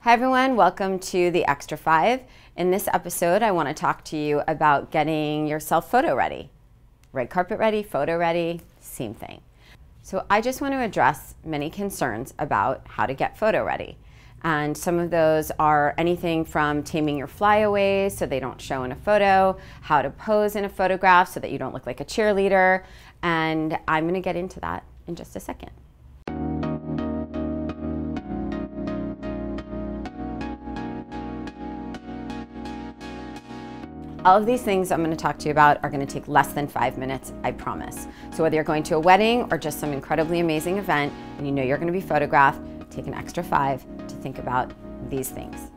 Hi everyone, welcome to the Extra 5. In this episode, I want to talk to you about getting yourself photo ready. Red carpet ready, photo ready, same thing. So I just want to address many concerns about how to get photo ready. And some of those are anything from taming your flyaways so they don't show in a photo, how to pose in a photograph so that you don't look like a cheerleader. And I'm going to get into that in just a second. All of these things I'm going to talk to you about are going to take less than 5 minutes, I promise. So whether you're going to a wedding or just some incredibly amazing event and you know you're going to be photographed, take an extra 5 to think about these things.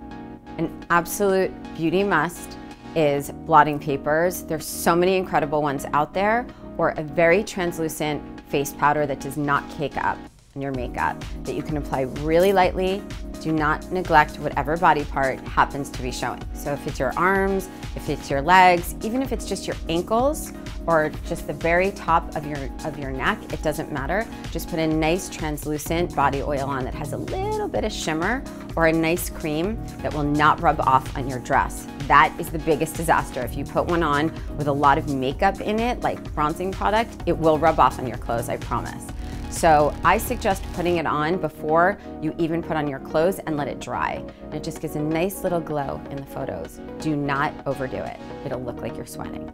An absolute beauty must is blotting papers. There's so many incredible ones out there, or a very translucent face powder that does not cake up in your makeup that you can apply really lightly. Do not neglect whatever body part happens to be showing. So if it's your arms, if it's your legs, even if it's just your ankles or just the very top of your neck, it doesn't matter. Just put a nice translucent body oil on that has a little bit of shimmer, or a nice cream that will not rub off on your dress. That is the biggest disaster. If you put one on with a lot of makeup in it, like bronzing product, it will rub off on your clothes, I promise. So I suggest putting it on before you even put on your clothes and let it dry. And it just gives a nice little glow in the photos. Do not overdo it. It'll look like you're sweating.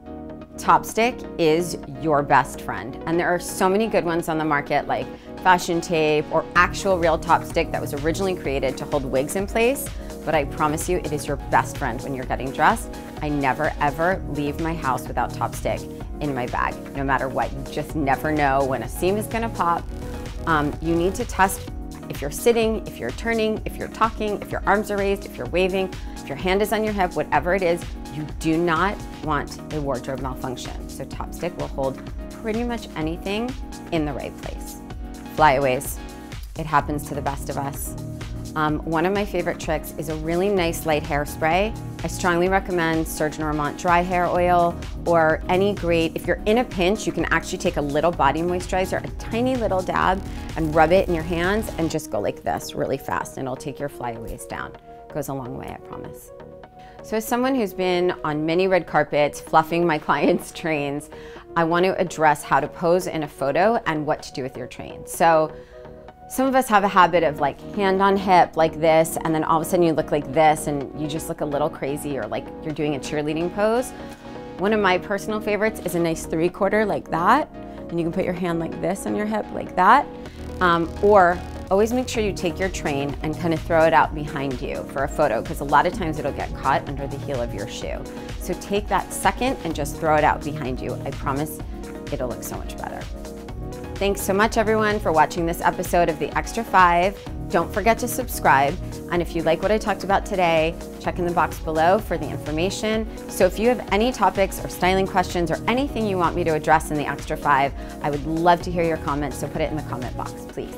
Topstick is your best friend. And there are so many good ones on the market, like fashion tape or actual real Topstick that was originally created to hold wigs in place. But I promise you, it is your best friend when you're getting dressed. I never ever leave my house without Topstick in my bag, no matter what. You just never know when a seam is gonna pop. You need to test if you're sitting, if you're turning, if you're talking, if your arms are raised, if you're waving, if your hand is on your hip, whatever it is, you do not want a wardrobe malfunction. So Topstick will hold pretty much anything in the right place. Flyaways, it happens to the best of us. One of my favorite tricks is a really nice light hairspray. I strongly recommend Surgeon Normant dry hair oil, or any great, if you're in a pinch, you can actually take a little body moisturizer, a tiny little dab, and rub it in your hands and just go like this really fast, and it'll take your flyaways down. It goes a long way, I promise. So as someone who's been on many red carpets, fluffing my clients' trains, I want to address how to pose in a photo and what to do with your train. So some of us have a habit of like hand on hip like this, and then all of a sudden you look like this and you just look a little crazy, or like you're doing a cheerleading pose. One of my personal favorites is a nice 3/4 like that, and you can put your hand like this on your hip like that. Or always make sure you take your train and kind of throw it out behind you for a photo, because a lot of times it'll get caught under the heel of your shoe. So take that second and just throw it out behind you. I promise it'll look so much better. Thanks so much everyone for watching this episode of the Extra 5. Don't forget to subscribe. And if you like what I talked about today, check in the box below for the information. So if you have any topics or styling questions or anything you want me to address in the Extra 5, I would love to hear your comments, so put it in the comment box, please.